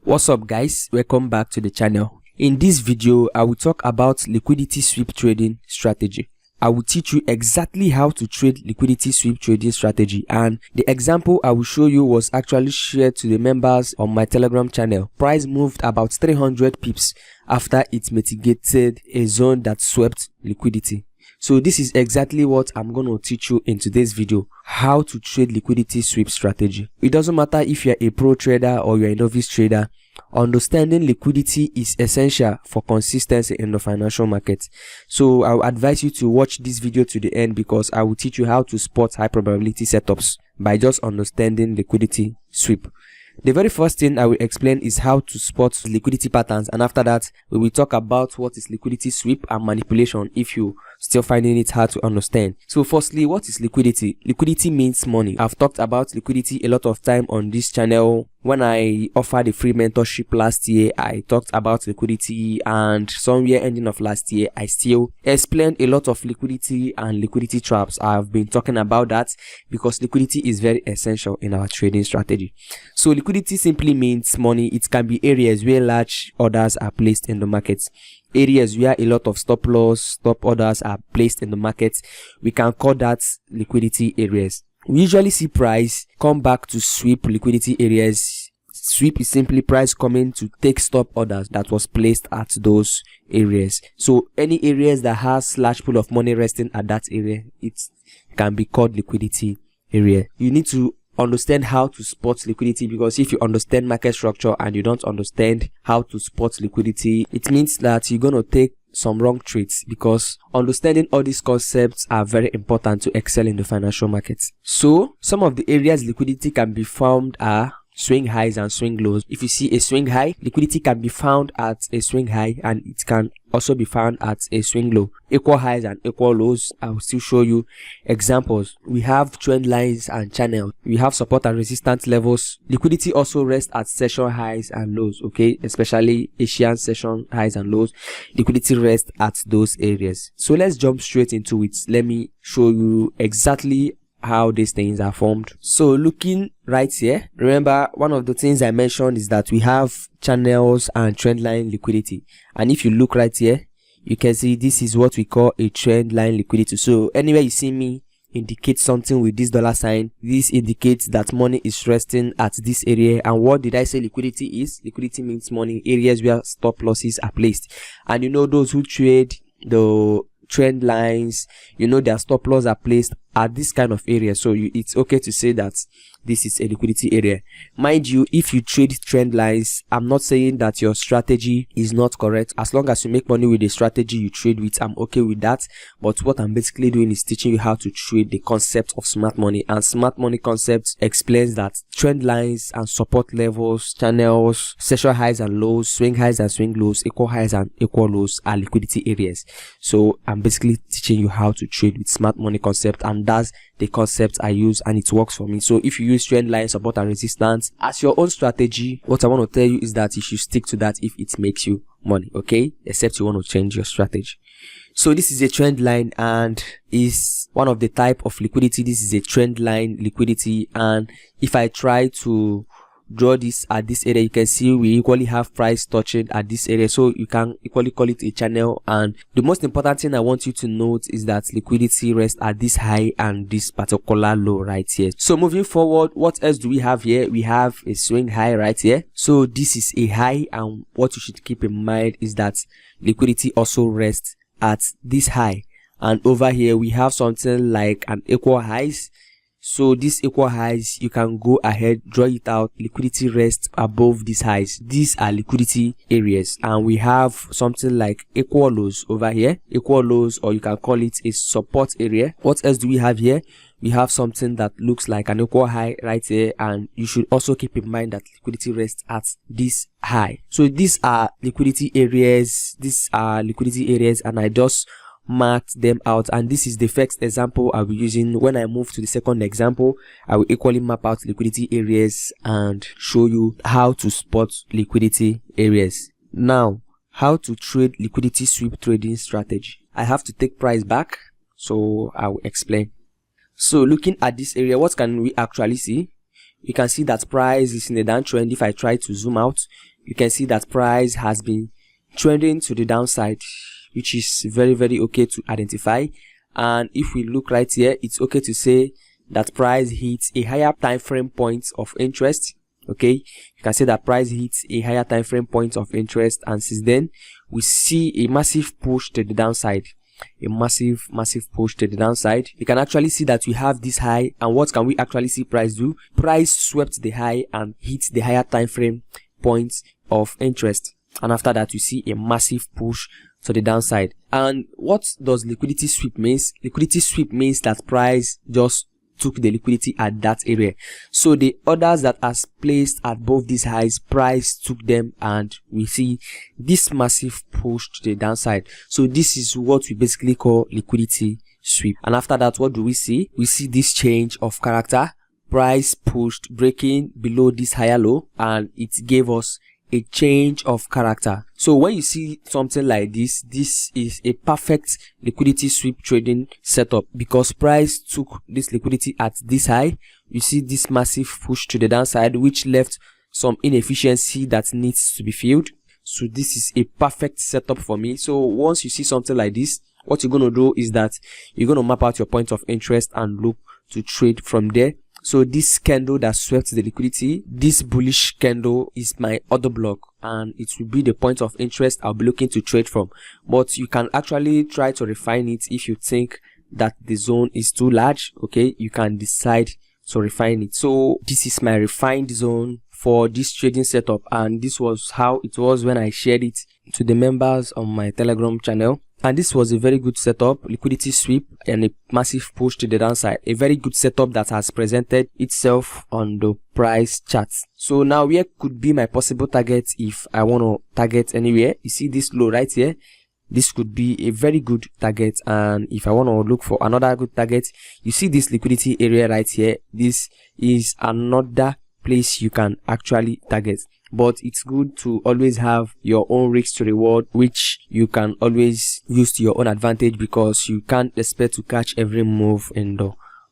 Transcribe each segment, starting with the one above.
What's up guys, welcome back to the channel. In this video I will talk about liquidity sweep trading strategy. I will teach you exactly how to trade liquidity sweep trading strategy, and the example I will show you was actually shared to the members on my Telegram channel. Price moved about 300 pips after it mitigated a zone that swept liquidity. So this is exactly what I'm going to teach you in today's video, how to trade liquidity sweep strategy. It doesn't matter if you're a pro trader or you're a novice trader, understanding liquidity is essential for consistency in the financial market. So I will advise you to watch this video to the end, because I will teach you how to spot high probability setups by just understanding liquidity sweep. The very first thing I will explain is how to spot liquidity patterns, and after that we will talk about what is liquidity sweep and manipulation if you still finding it hard to understand. So firstly, what is liquidity? Liquidity means money. I've talked about liquidity a lot of time on this channel. When I offered a free mentorship last year, I talked about liquidity, and somewhere ending of last year I still explained a lot of liquidity and liquidity traps. I've been talking about that because liquidity is very essential in our trading strategy. So liquidity simply means money. It can be areas where large orders are placed in the markets, areas where a lot of stop loss, stop orders are placed in the markets. We can call that liquidity areas. We usually see price come back to sweep liquidity areas. Sweep is simply price coming to take stop orders that was placed at those areas. So any areas that has large pool of money resting at that area, it can be called liquidity area. You need to understand how to spot liquidity, because if you understand market structure and you don't understand how to spot liquidity, it means that you're gonna take some wrong trades, because understanding all these concepts are very important to excel in the financial markets. So some of the areas liquidity can be found are swing highs and swing lows. If you see a swing high, liquidity can be found at a swing high, and it can also be found at a swing low. Equal highs and equal lows, I will still show you examples. We have trend lines and channels. We have support and resistance levels. Liquidity also rests at session highs and lows, okay? Especially Asian session highs and lows. Liquidity rests at those areas. So let's jump straight into it. Let me show you exactly how these things are formed. So looking right here, remember one of the things I mentioned is that we have channels and trend line liquidity, and if you look right here, you can see this is what we call a trend line liquidity. So anywhere you see me indicate something with this dollar sign, this indicates that money is resting at this area. And what did I say liquidity is? Liquidity means money, areas where stop losses are placed. And you know, those who trade the trend lines, you know, their stop loss are placed at this kind of area. So it's okay to say that this is a liquidity area. Mind you, if you trade trend lines, I'm not saying that your strategy is not correct. As long as you make money with the strategy you trade with, I'm okay with that. But what I'm basically doing is teaching you how to trade the concept of smart money. And smart money concept explains that trend lines and support levels, channels, session highs and lows, swing highs and swing lows, equal highs and equal lows are liquidity areas. So I'm basically teaching you how to trade with smart money concept, and that's the concept I use, and it works for me. So if you use trend line, support and resistance as your own strategy, what I want to tell you is that you should stick to that if it makes you money, okay? Except you want to change your strategy. So this is a trend line and is one of the type of liquidity. This is a trend line liquidity, and if I try to draw this at this area, you can see we equally have price touching at this area, so you can equally call it a channel. And the most important thing I want you to note is that liquidity rests at this high and this particular low right here. So moving forward, what else do we have here? We have a swing high right here. So this is a high, and what you should keep in mind is that liquidity also rests at this high, and over here we have something like an equal highs. So this equal highs, you can go ahead, draw it out. Liquidity rests above these highs. These are liquidity areas. And we have something like equal lows over here, equal lows, or you can call it a support area. What else do we have here? We have something that looks like an equal high right here, and you should also keep in mind that liquidity rests at this high. So these are liquidity areas. These are liquidity areas, and I just marked them out, and this is the first example I'll be using. When I move to the second example, I will equally map out liquidity areas and show you how to spot liquidity areas. Now, how to trade liquidity sweep trading strategy. I have to take price back, so I will explain. So looking at this area, what can we actually see? You can see that price is in a downtrend. If I try to zoom out, you can see that price has been trending to the downside, which is very okay to identify. And if we look right here, it's okay to say that price hits a higher time frame point of interest. Okay, you can say that price hits a higher time frame point of interest, and since then we see a massive push to the downside. A massive push to the downside. You can actually see that we have this high, and what can we actually see price do? Price swept the high and hit the higher time frame points of interest, and after that you see a massive push to the downside. And what does liquidity sweep means? Liquidity sweep means that price just took the liquidity at that area. So the orders that are placed at both these highs, price took them, and we see this massive push to the downside. So this is what we basically call liquidity sweep. And after that, what do we see? We see this change of character. Price pushed, breaking below this higher low, and it gave us a change of character. So when you see something like this, this is a perfect liquidity sweep trading setup, because price took this liquidity at this high. You see this massive push to the downside, which left some inefficiency that needs to be filled. So this is a perfect setup for me. So once you see something like this, what you're going to do is that you're going to map out your point of interest and look to trade from there. So this candle that swept the liquidity, this bullish candle, is my order block, and it will be the point of interest I'll be looking to trade from. But you can actually try to refine it if you think that the zone is too large. Okay, you can decide to refine it. So this is my refined zone for this trading setup, and this was how it was when I shared it to the members on my Telegram channel. And this was a very good setup, liquidity sweep and a massive push to the downside. A very good setup that has presented itself on the price charts. So now where could be my possible target if I want to target anywhere? You see this low right here? This could be a very good target. And if I want to look for another good target, you see this liquidity area right here. This is another place you can actually target. But it's good to always have your own risk to reward, which you can always use to your own advantage, because you can't expect to catch every move in the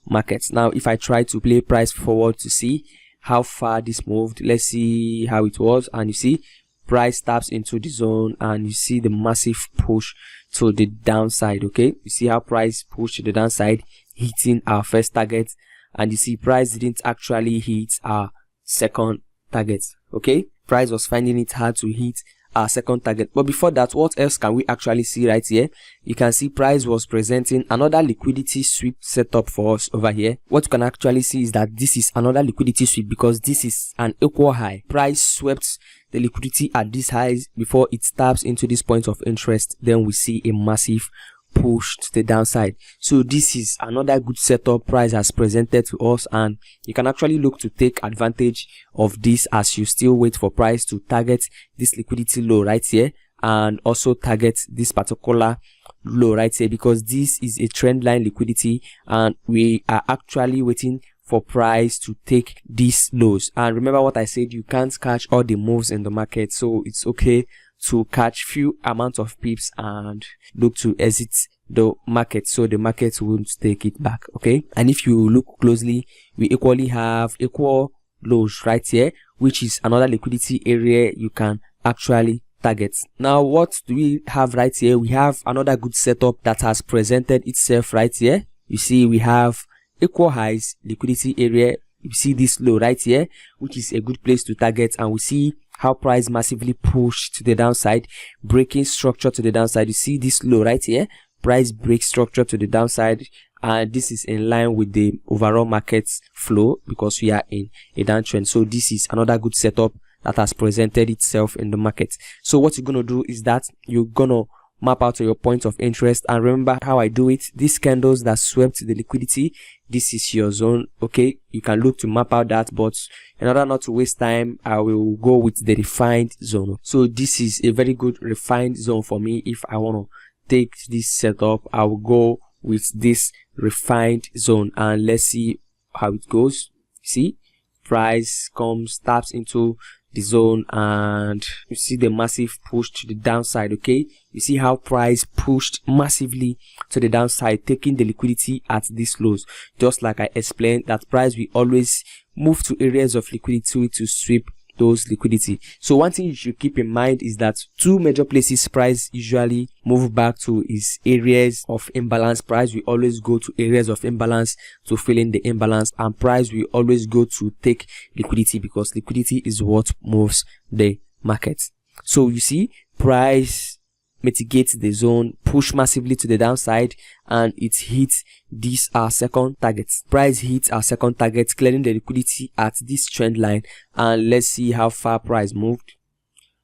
markets. Now if I try to play price forward to see how far this moved, let's see how it was, and you see price taps into the zone, and you see the massive push to the downside. Okay, you see how price pushed to the downside, hitting our first target, and you see price didn't actually hit our second target. Okay, price was finding it hard to hit our second target. But before that, what else can we actually see right here? You can see price was presenting another liquidity sweep setup for us over here. What you can actually see is that this is another liquidity sweep, because this is an equal high. Price swept the liquidity at this highs before it taps into this point of interest. Then we see a massive push to the downside. So this is another good setup price has presented to us, and you can actually look to take advantage of this as you still wait for price to target this liquidity low right here, and also target this particular low right here, because this is a trend line liquidity and we are actually waiting for price to take these lows. And remember what I said, you can't catch all the moves in the market, so it's okay to catch few amounts of pips and look to exit the market, so the market won't take it back. Okay, and if you look closely, we equally have equal lows right here, which is another liquidity area you can actually target. Now what do we have right here? We have another good setup that has presented itself right here. You see we have equal highs liquidity area. You see this low right here, which is a good place to target, and we see how price massively pushed to the downside, breaking structure to the downside. You see this low right here, price breaks structure to the downside, and this is in line with the overall market flow because we are in a downtrend. So this is another good setup that has presented itself in the market. So what you're gonna do is that you're gonna map out your point of interest, and remember how I do it. These candles that swept the liquidity, this is your zone. Okay, you can look to map out that, but in order not to waste time, I will go with the refined zone. So this is a very good refined zone for me. If I want to take this setup, I will go with this refined zone, and let's see how it goes. See, price comes, taps into the zone, and you see the massive push to the downside. Okay, you see how price pushed massively to the downside, taking the liquidity at these lows. Just like I explained, that price will always move to areas of liquidity to sweep those liquidity. So one thing you should keep in mind is that two major places price usually move back to is areas of imbalance. Price will always go to areas of imbalance to fill in the imbalance, and price will always go to take liquidity, because liquidity is what moves the market. So you see, price mitigates the zone, push massively to the downside, and it hits this our second target. Price hits our second target, clearing the liquidity at this trend line, and let's see how far price moved.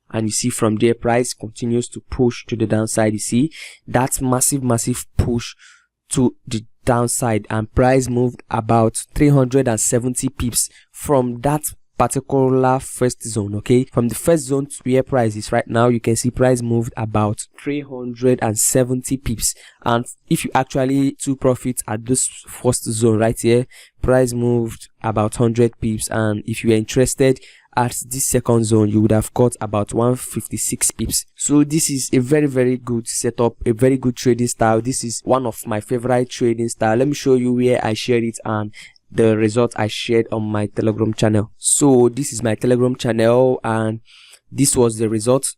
And you see from there, price continues to push to the downside. You see that massive push to the downside, and price moved about 370 pips from that particular first zone. Okay, from the first zone to where price is right now, you can see price moved about 370 pips, and if you actually took profit at this first zone right here, price moved about 100 pips, and if you were interested at this second zone, you would have got about 156 pips. So this is a very good setup, a very good trading style. This is one of my favorite trading style. Let me show you where I shared it and the result I shared on my Telegram channel. So this is my Telegram channel, and this was the result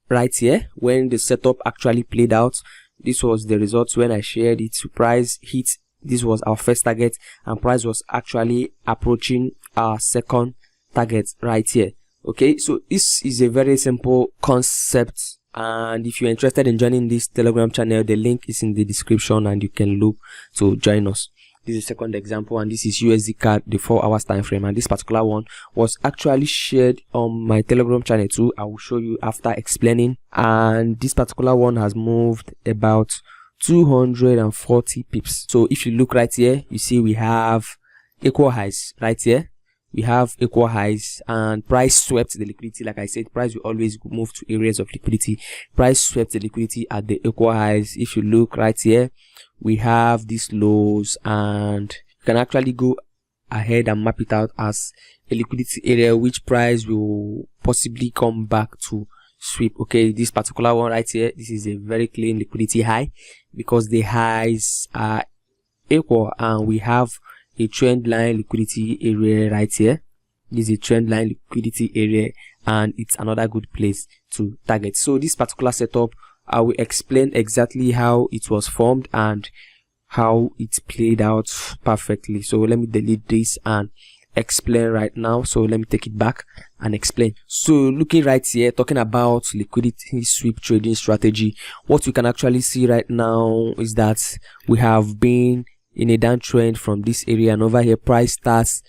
right here when the setup actually played out. This was the results when I shared it. Price hit, this was our first target, and price was actually approaching our second target right here. Okay, so this is a very simple concept, and if you're interested in joining this Telegram channel, the link is in the description and you can look to join us. This is a second example, and this is USD CAD, the 4 hours time frame, and this particular one was actually shared on my Telegram channel too. I will show you after explaining. And this particular one has moved about 240 pips. So if you look right here, you see we have equal highs right here. We have equal highs, and price swept the liquidity. Like I said, price will always move to areas of liquidity. Price swept the liquidity at the equal highs. If you look right here, we have these lows, and you can actually go ahead and map it out as a liquidity area which price will possibly come back to sweep. Okay, this particular one right here, this is a very clean liquidity high because the highs are equal, and we have a trend line liquidity area right here. This is a trend line liquidity area, and it's another good place to target. So this particular setup, I will explain exactly how it was formed and how it played out perfectly. So let me delete this and explain right now. So let me take it back and explain. So looking right here, talking about liquidity sweep trading strategy, what we can actually see right now is that we have been in a downtrend from this area, and over here price starts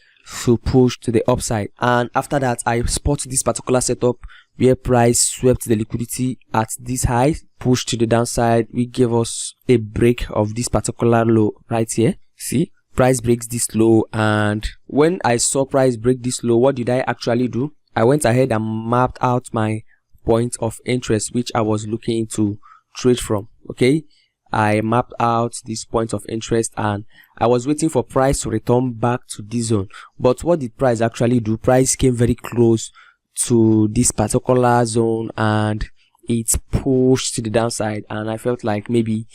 to push to the upside, and after that I spot this particular setup where price swept the liquidity at this high, pushed to the downside. We gave us a break of this particular low right here. See, price breaks this low, and when I saw price break this low, what did I actually do? I went ahead and mapped out my point of interest which I was looking to trade from. Okay, I mapped out this point of interest, and I was waiting for price to return back to this zone. But what did price actually do? Price came very close to this particular zone, and it pushed to the downside, and I felt like maybe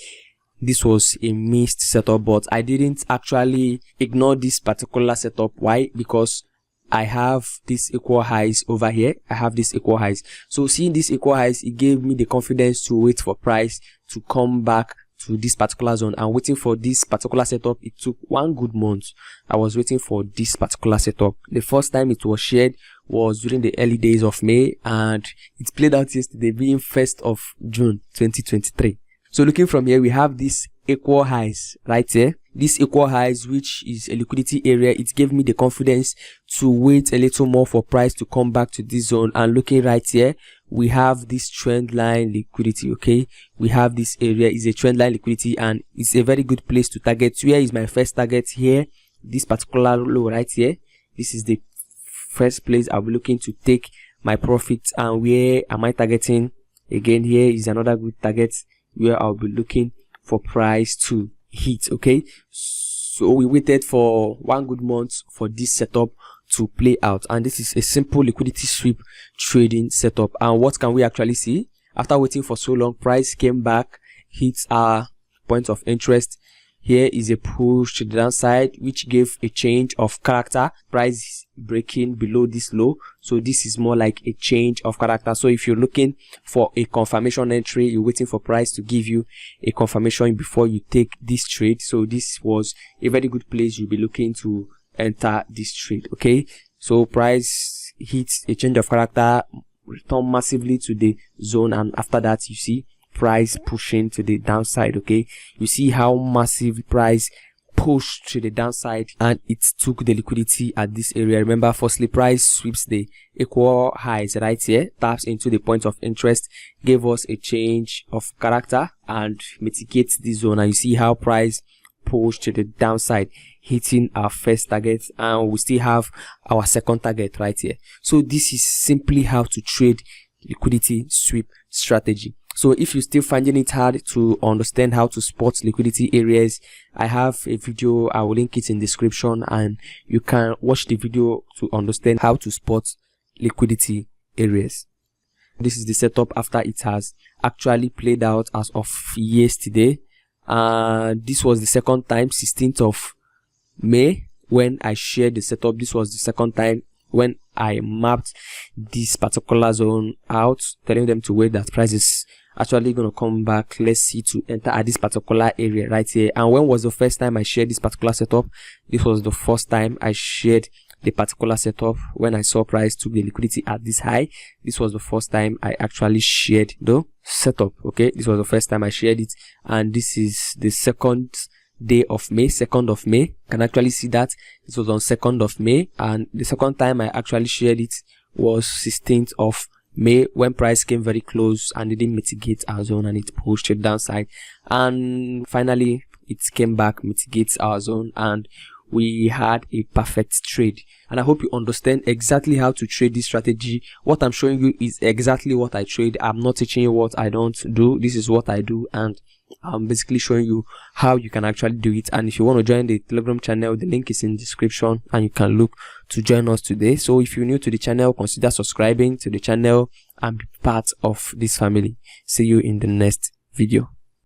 this was a missed setup, but I didn't actually ignore this particular setup. Why? Because I have this equal highs over here. I have this equal highs. So seeing this equal highs, it gave me the confidence to wait for price to come back to this particular zone, and waiting for this particular setup. It took 1 good month. I was waiting for this particular setup. The first time it was shared was during the early days of May, and it played out yesterday being 1st of June 2023. So looking from here, we have this equal highs right here. This equal highs, which is a liquidity area, it gave me the confidence to wait a little more for price to come back to this zone. And looking right here, we have this trend line liquidity. Okay, we have this area is a trend line liquidity, and it's a very good place to target. Where is my first target here? This particular low right here. This is the first place I'll be looking to take my profits. And where am I targeting? Again, here is another good target where I'll be looking for price to hit. Okay, so we waited for 1 good month for this setup to play out, and this is a simple liquidity sweep trading setup. And what can we actually see? After waiting for so long, price came back, hits our point of interest, Here is a push to the downside, which gave a change of character, price breaking below this low. So this is more like a change of character. So if you're looking for a confirmation entry, you're waiting for price to give you a confirmation before you take this trade. So this was a very good place you'll be looking to enter this trade. Okay, so price hits a change of character, return massively to the zone, and after that you see price pushing to the downside. Okay, you see how massive price pushed to the downside, and it took the liquidity at this area. Remember, firstly, price sweeps the equal highs right here, taps into the point of interest, gave us a change of character and mitigates the zone, and you see how price pushed to the downside, hitting our first target, and we still have our second target right here. So this is simply how to trade liquidity sweep strategy. So if you're still finding it hard to understand how to spot liquidity areas, I have a video, I will link it in the description, and you can watch the video to understand how to spot liquidity areas. This is the setup after it has actually played out as of yesterday. This was the second time, 16th of May, when I shared the setup. This was the second time when I mapped this particular zone out, telling them to wait, that price is actually going to come back. Let's see, to enter at this particular area right here. And when was the first time I shared this particular setup? This was the first time I shared the particular setup when I saw price took the liquidity at this high. This was the first time I actually shared the setup. Okay, this was the first time I shared it, and this is the second day of May, 2nd of May. You can actually see that this was on 2nd of May, and the second time I actually shared it was 16th of May, when price came very close and didn't mitigate our zone, and it pushed it downside, and finally it came back, mitigates our zone, and we had a perfect trade. And I hope you understand exactly how to trade this strategy. What I'm showing you is exactly what I trade. I'm not teaching you what I don't do. This is what I do, and I'm basically showing you how you can actually do it. And if you want to join the Telegram channel, the link is in the description, and you can look to join us today. So if you're new to the channel, consider subscribing to the channel and be part of this family. See you in the next video.